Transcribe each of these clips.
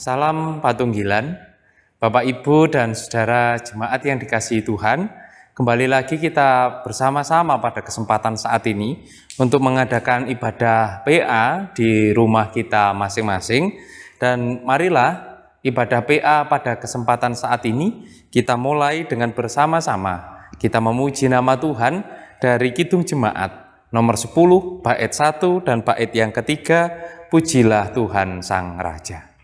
Salam Patunggilan, Bapak Ibu dan Saudara Jemaat yang dikasihi Tuhan. Kembali lagi kita bersama-sama pada kesempatan saat ini untuk mengadakan ibadah PA di rumah kita masing-masing. Dan marilah ibadah PA pada kesempatan saat ini kita mulai dengan bersama-sama. Kita memuji nama Tuhan dari Kidung Jemaat nomor 10, bait 1 dan bait yang ketiga, Pujilah Tuhan Sang Raja.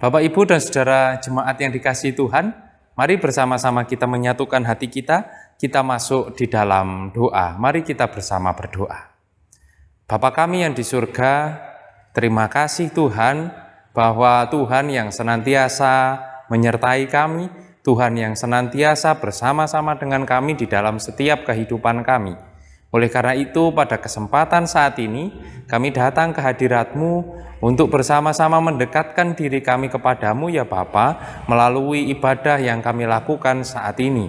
Bapak, Ibu, dan Saudara Jemaat yang dikasihi Tuhan, mari bersama-sama kita menyatukan hati kita masuk di dalam doa. Mari kita bersama berdoa. Bapa kami yang di surga, terima kasih Tuhan bahwa Tuhan yang senantiasa menyertai kami, Tuhan yang senantiasa bersama-sama dengan kami di dalam setiap kehidupan kami. Oleh karena itu, pada kesempatan saat ini, kami datang ke hadirat-Mu untuk bersama-sama mendekatkan diri kami kepadamu ya Bapa, melalui ibadah yang kami lakukan saat ini.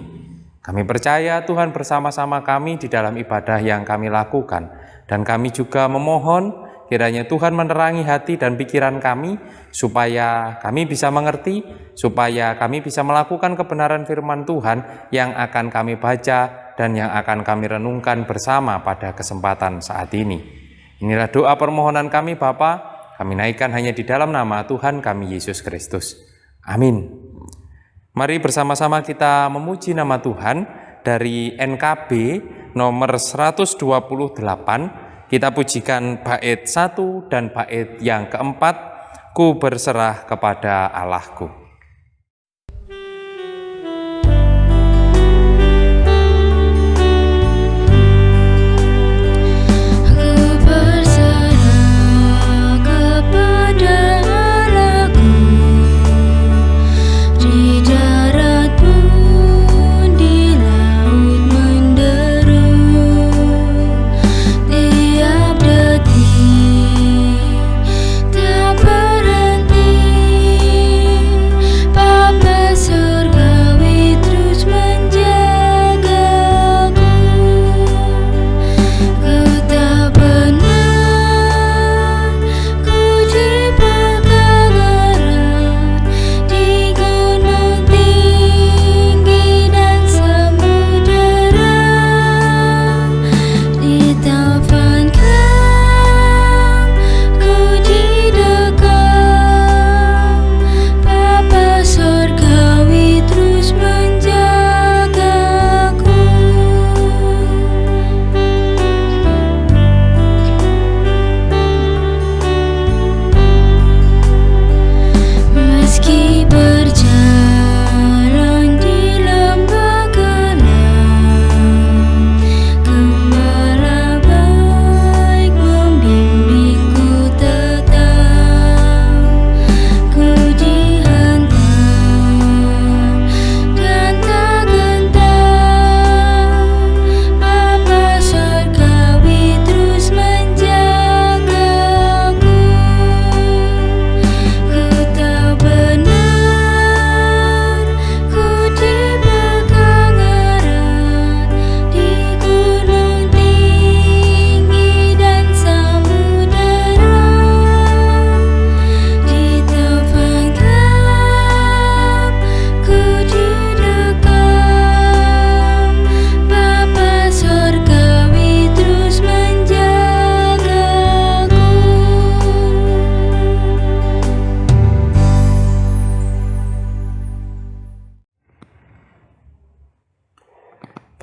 Kami percaya Tuhan bersama-sama kami di dalam ibadah yang kami lakukan. Dan kami juga memohon kiranya Tuhan menerangi hati dan pikiran kami, supaya kami bisa mengerti, supaya kami bisa melakukan kebenaran firman Tuhan yang akan kami baca dan yang akan kami renungkan bersama pada kesempatan saat ini. Inilah doa permohonan kami Bapa. Kami naikkan hanya di dalam nama Tuhan kami Yesus Kristus. Amin. Mari bersama-sama kita memuji nama Tuhan dari NKB nomor 128. Kita pujikan bait 1 dan bait yang keempat, Ku berserah kepada Allahku. Tak berhenti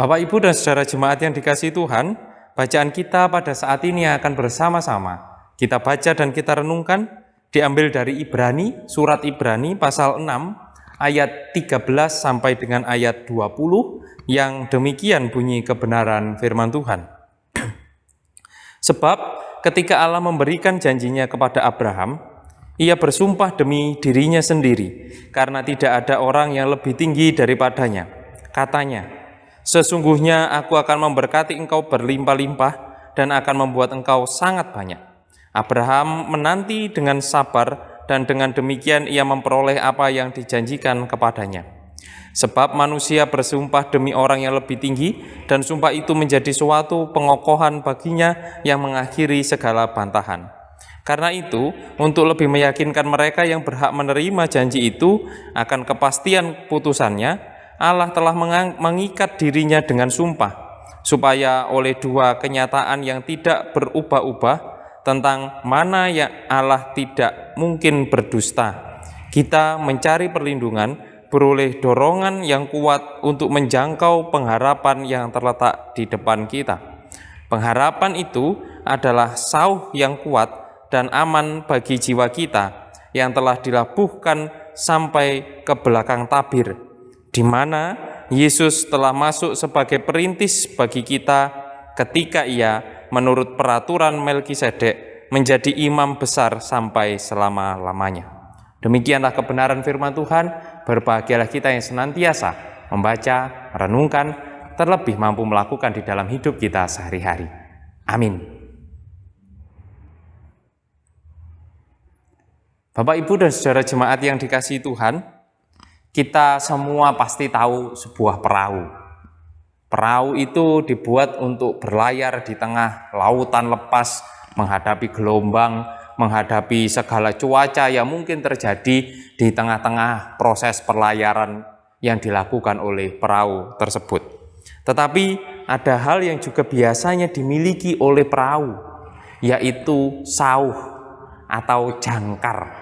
Bapak, Ibu, dan saudara jemaat yang dikasihi Tuhan, bacaan kita pada saat ini akan bersama-sama kita baca dan kita renungkan, diambil dari Ibrani, surat Ibrani pasal 6, ayat 13 sampai dengan ayat 20, yang demikian bunyi kebenaran firman Tuhan. Sebab ketika Allah memberikan janjinya kepada Abraham, ia bersumpah demi dirinya sendiri, karena tidak ada orang yang lebih tinggi daripadanya. Katanya, sesungguhnya aku akan memberkati engkau berlimpah-limpah dan akan membuat engkau sangat banyak. Abraham menanti dengan sabar dan dengan demikian ia memperoleh apa yang dijanjikan kepadanya. Sebab manusia bersumpah demi orang yang lebih tinggi dan sumpah itu menjadi suatu pengokohan baginya yang mengakhiri segala bantahan. Karena itu, untuk lebih meyakinkan mereka yang berhak menerima janji itu akan kepastian putusannya, Allah telah mengikat dirinya dengan sumpah, supaya oleh dua kenyataan yang tidak berubah-ubah tentang mana yang Allah tidak mungkin berdusta, kita mencari perlindungan beroleh dorongan yang kuat untuk menjangkau pengharapan yang terletak di depan kita. Pengharapan itu adalah sauh yang kuat dan aman bagi jiwa kita yang telah dilabuhkan sampai ke belakang tabir, di mana Yesus telah masuk sebagai perintis bagi kita ketika ia menurut peraturan Melkisedek menjadi imam besar sampai selama-lamanya. Demikianlah kebenaran firman Tuhan. Berbahagialah kita yang senantiasa membaca, merenungkan, terlebih mampu melakukan di dalam hidup kita sehari-hari. Amin. Bapak, Ibu, dan saudara jemaat yang dikasihi Tuhan, kita semua pasti tahu sebuah perahu. Perahu itu dibuat untuk berlayar di tengah lautan lepas, menghadapi gelombang, menghadapi segala cuaca yang mungkin terjadi di tengah-tengah proses perlayaran yang dilakukan oleh perahu tersebut. Tetapi ada hal yang juga biasanya dimiliki oleh perahu, yaitu sauh atau jangkar.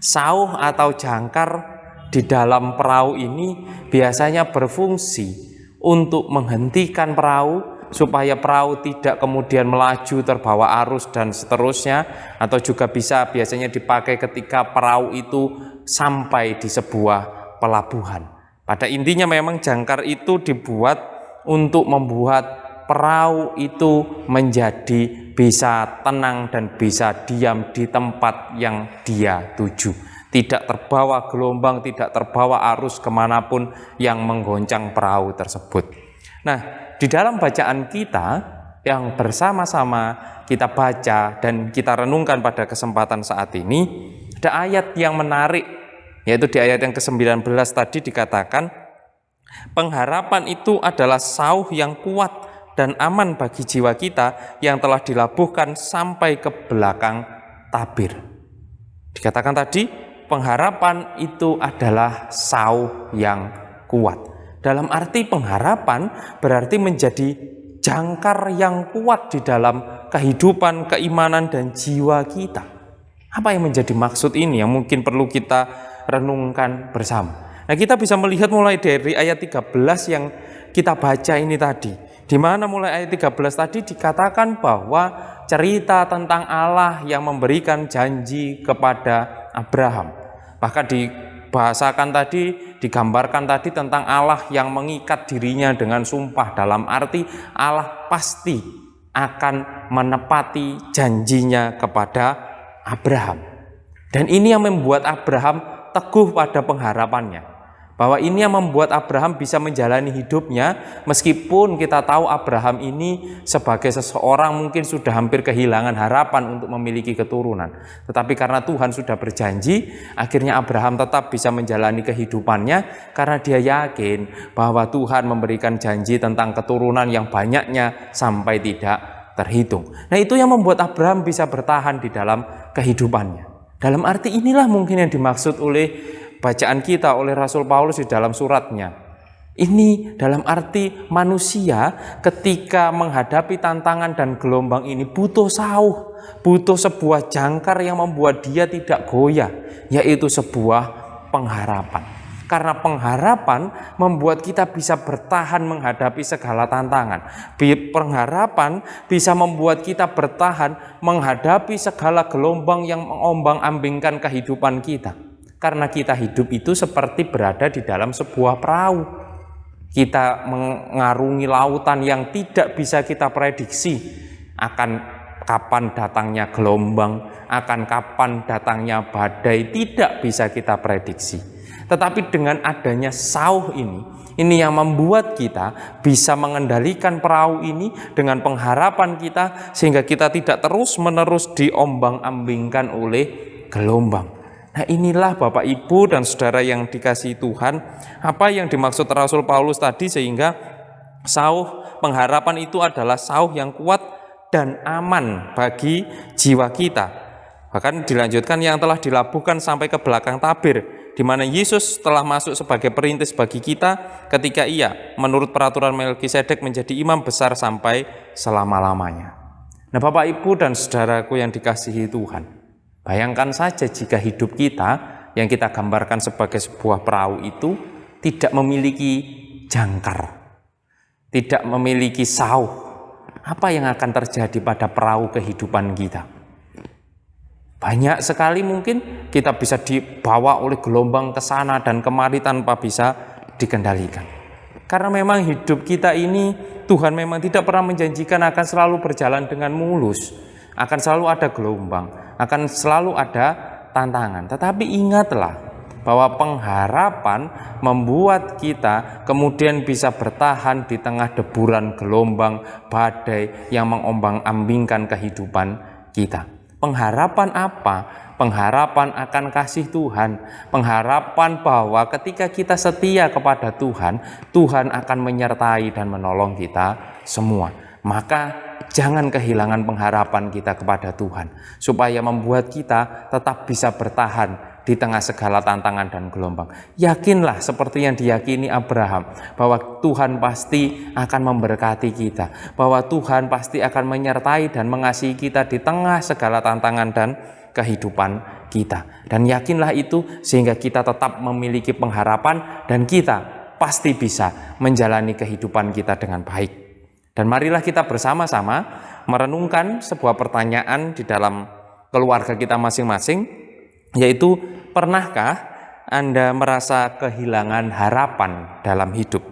Sauh atau jangkar di dalam perahu ini biasanya berfungsi untuk menghentikan perahu supaya perahu tidak kemudian melaju terbawa arus dan seterusnya, atau juga biasanya dipakai ketika perahu itu sampai di sebuah pelabuhan. Pada intinya memang jangkar itu dibuat untuk membuat perahu itu menjadi bisa tenang dan bisa diam di tempat yang dia tuju. Tidak terbawa gelombang, tidak terbawa arus kemanapun yang menggoncang perahu tersebut. Nah, di dalam bacaan kita yang bersama-sama kita baca dan kita renungkan pada kesempatan saat ini, ada ayat yang menarik, yaitu di ayat yang ke-19 tadi dikatakan, pengharapan itu adalah sauh yang kuat dan aman bagi jiwa kita yang telah dilabuhkan sampai ke belakang tabir. Dikatakan tadi, pengharapan itu adalah sauh yang kuat. Dalam arti pengharapan berarti menjadi jangkar yang kuat di dalam kehidupan, keimanan, dan jiwa kita. Apa yang menjadi maksud ini yang mungkin perlu kita renungkan bersama. Nah, kita bisa melihat mulai dari ayat 13 yang kita baca ini tadi, di mana mulai ayat 13 tadi dikatakan bahwa cerita tentang Allah yang memberikan janji kepada Abraham. Bahkan dibahasakan tadi, digambarkan tadi tentang Allah yang mengikat dirinya dengan sumpah, dalam arti Allah pasti akan menepati janjinya kepada Abraham. Dan ini yang membuat Abraham teguh pada pengharapannya, bahwa ini yang membuat Abraham bisa menjalani hidupnya meskipun kita tahu Abraham ini sebagai seseorang mungkin sudah hampir kehilangan harapan untuk memiliki keturunan. Tetapi karena Tuhan sudah berjanji, akhirnya Abraham tetap bisa menjalani kehidupannya karena dia yakin bahwa Tuhan memberikan janji tentang keturunan yang banyaknya sampai tidak terhitung. Nah, itu yang membuat Abraham bisa bertahan di dalam kehidupannya. Dalam arti inilah mungkin yang dimaksud oleh bacaan kita oleh Rasul Paulus di dalam suratnya. Ini dalam arti manusia ketika menghadapi tantangan dan gelombang ini butuh sauh, butuh sebuah jangkar yang membuat dia tidak goyah, yaitu sebuah pengharapan. Karena pengharapan membuat kita bisa bertahan menghadapi segala tantangan. Pengharapan bisa membuat kita bertahan menghadapi segala gelombang yang mengombang-ambingkan kehidupan kita. Karena kita hidup itu seperti berada di dalam sebuah perahu. Kita mengarungi lautan yang tidak bisa kita prediksi akan kapan datangnya gelombang, akan kapan datangnya badai, tidak bisa kita prediksi. Tetapi dengan adanya sauh ini yang membuat kita bisa mengendalikan perahu ini dengan pengharapan kita, sehingga kita tidak terus-menerus diombang-ambingkan oleh gelombang. Nah, inilah Bapak Ibu dan Saudara yang dikasihi Tuhan, apa yang dimaksud Rasul Paulus tadi, sehingga sauh pengharapan itu adalah sauh yang kuat dan aman bagi jiwa kita. Bahkan dilanjutkan, yang telah dilabuhkan sampai ke belakang tabir, di mana Yesus telah masuk sebagai perintis bagi kita ketika Ia menurut peraturan Melkisedek menjadi imam besar sampai selama-lamanya. Nah, Bapak Ibu dan Saudaraku yang dikasihi Tuhan, bayangkan saja jika hidup kita yang kita gambarkan sebagai sebuah perahu itu tidak memiliki jangkar, tidak memiliki sauh. Apa yang akan terjadi pada perahu kehidupan kita? Banyak sekali mungkin kita bisa dibawa oleh gelombang ke sana dan kemari tanpa bisa dikendalikan. Karena memang hidup kita ini, Tuhan memang tidak pernah menjanjikan akan selalu berjalan dengan mulus. Akan selalu ada gelombang, akan selalu ada tantangan. Tetapi ingatlah bahwa pengharapan membuat kita kemudian bisa bertahan di tengah deburan gelombang badai yang mengombang-ambingkan kehidupan kita. Pengharapan apa? Pengharapan akan kasih Tuhan, pengharapan bahwa ketika kita setia kepada Tuhan, Tuhan akan menyertai dan menolong kita semua. Maka jangan kehilangan pengharapan kita kepada Tuhan, supaya membuat kita tetap bisa bertahan di tengah segala tantangan dan gelombang. Yakinlah seperti yang diyakini Abraham, bahwa Tuhan pasti akan memberkati kita, bahwa Tuhan pasti akan menyertai dan mengasihi kita di tengah segala tantangan dan kehidupan kita. Dan yakinlah itu sehingga kita tetap memiliki pengharapan dan kita pasti bisa menjalani kehidupan kita dengan baik. Dan marilah kita bersama-sama merenungkan sebuah pertanyaan di dalam keluarga kita masing-masing, yaitu pernahkah Anda merasa kehilangan harapan dalam hidup?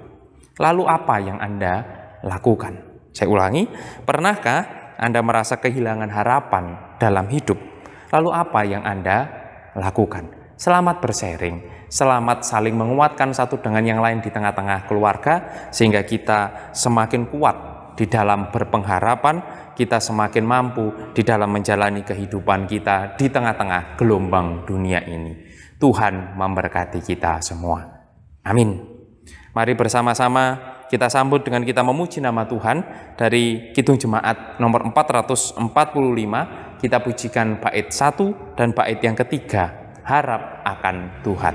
Lalu apa yang Anda lakukan? Saya ulangi, pernahkah Anda merasa kehilangan harapan dalam hidup? Lalu apa yang Anda lakukan? Selamat bersharing, selamat saling menguatkan satu dengan yang lain di tengah-tengah keluarga, sehingga kita semakin kuat di dalam berpengharapan, kita semakin mampu di dalam menjalani kehidupan kita di tengah-tengah gelombang dunia ini. Tuhan memberkati kita semua. Amin. Mari bersama-sama kita sambut dengan kita memuji nama Tuhan dari Kidung Jemaat nomor 445. Kita pujikan bait 1 dan bait yang ketiga, harap akan Tuhan.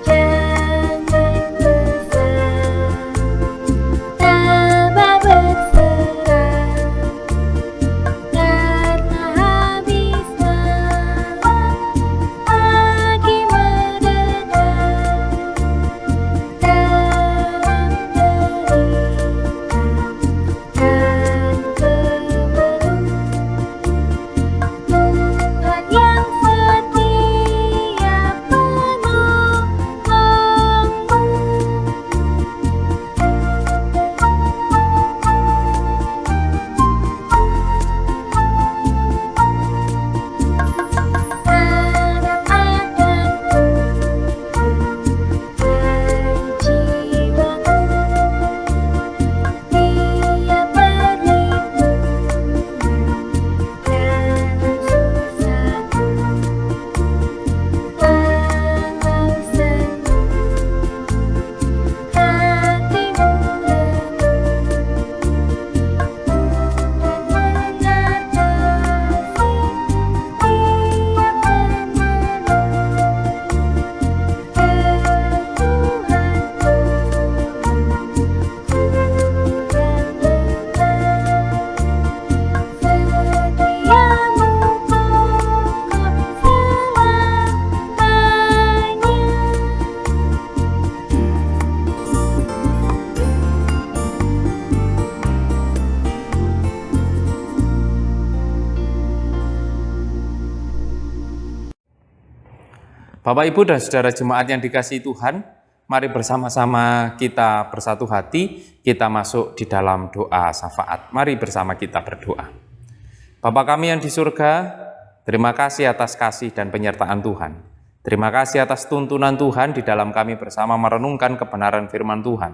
Yeah. Bapak, Ibu, dan saudara jemaat yang dikasihi Tuhan, mari bersama-sama kita bersatu hati, kita masuk di dalam doa syafaat. Mari bersama kita berdoa. Bapa kami yang di surga, terima kasih atas kasih dan penyertaan Tuhan. Terima kasih atas tuntunan Tuhan di dalam kami bersama merenungkan kebenaran firman Tuhan.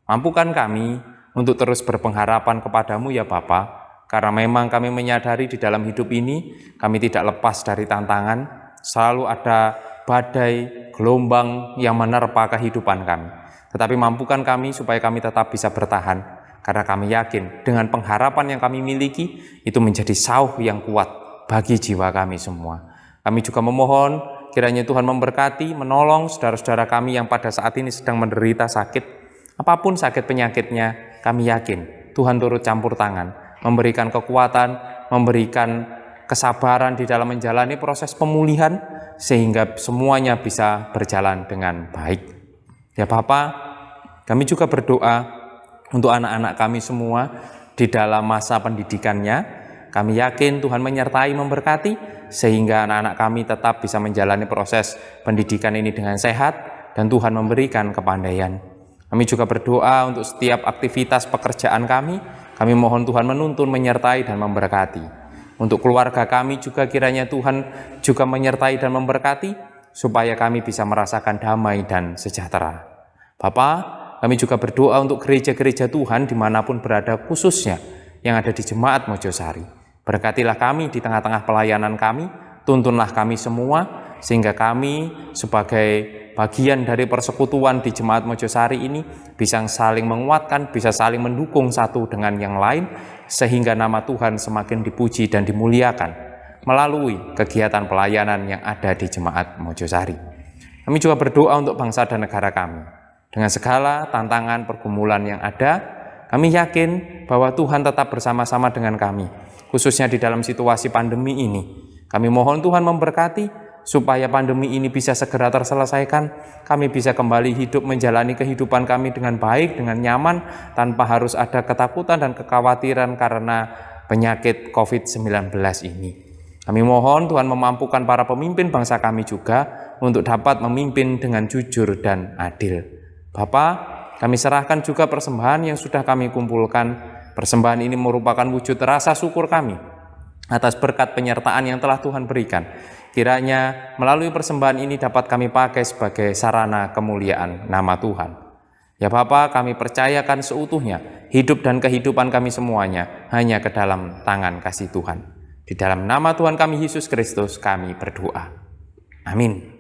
Mampukan kami untuk terus berpengharapan kepadamu ya Bapa, karena memang kami menyadari di dalam hidup ini kami tidak lepas dari tantangan, selalu ada badai, gelombang yang menerpa kehidupan kami. Tetapi mampukan kami supaya kami tetap bisa bertahan, karena kami yakin dengan pengharapan yang kami miliki, itu menjadi sauh yang kuat bagi jiwa kami semua. Kami juga memohon, kiranya Tuhan memberkati, menolong saudara-saudara kami yang pada saat ini sedang menderita sakit. Apapun sakit penyakitnya, kami yakin Tuhan turut campur tangan, memberikan kekuatan, memberikan kesabaran di dalam menjalani proses pemulihan, sehingga semuanya bisa berjalan dengan baik. Ya Bapa, kami juga berdoa untuk anak-anak kami semua di dalam masa pendidikannya. Kami yakin Tuhan menyertai, memberkati, sehingga anak-anak kami tetap bisa menjalani proses pendidikan ini dengan sehat, dan Tuhan memberikan kepandaian. Kami juga berdoa untuk setiap aktivitas pekerjaan kami. Kami mohon Tuhan menuntun, menyertai, dan memberkati. Untuk keluarga kami juga kiranya Tuhan juga menyertai dan memberkati, supaya kami bisa merasakan damai dan sejahtera. Bapa, kami juga berdoa untuk gereja-gereja Tuhan dimanapun berada, khususnya yang ada di Jemaat Mojosari. Berkatilah kami di tengah-tengah pelayanan kami, tuntunlah kami semua, sehingga kami sebagai bagian dari persekutuan di Jemaat Mojosari ini bisa saling menguatkan, bisa saling mendukung satu dengan yang lain, sehingga nama Tuhan semakin dipuji dan dimuliakan melalui kegiatan pelayanan yang ada di Jemaat Mojosari. Kami juga berdoa untuk bangsa dan negara kami. Dengan segala tantangan pergumulan yang ada, kami yakin bahwa Tuhan tetap bersama-sama dengan kami, khususnya di dalam situasi pandemi ini. Kami mohon Tuhan memberkati, supaya pandemi ini bisa segera terselesaikan, kami bisa kembali hidup menjalani kehidupan kami dengan baik, dengan nyaman, tanpa harus ada ketakutan dan kekhawatiran karena penyakit COVID-19 ini. Kami mohon Tuhan memampukan para pemimpin bangsa kami juga untuk dapat memimpin dengan jujur dan adil. Bapa, kami serahkan juga persembahan yang sudah kami kumpulkan. Persembahan ini merupakan wujud rasa syukur kami atas berkat penyertaan yang telah Tuhan berikan. Kiranya melalui persembahan ini dapat kami pakai sebagai sarana kemuliaan nama Tuhan. Ya Bapa, kami percayakan seutuhnya hidup dan kehidupan kami semuanya hanya ke dalam tangan kasih Tuhan. Di dalam nama Tuhan kami Yesus Kristus kami berdoa. Amin.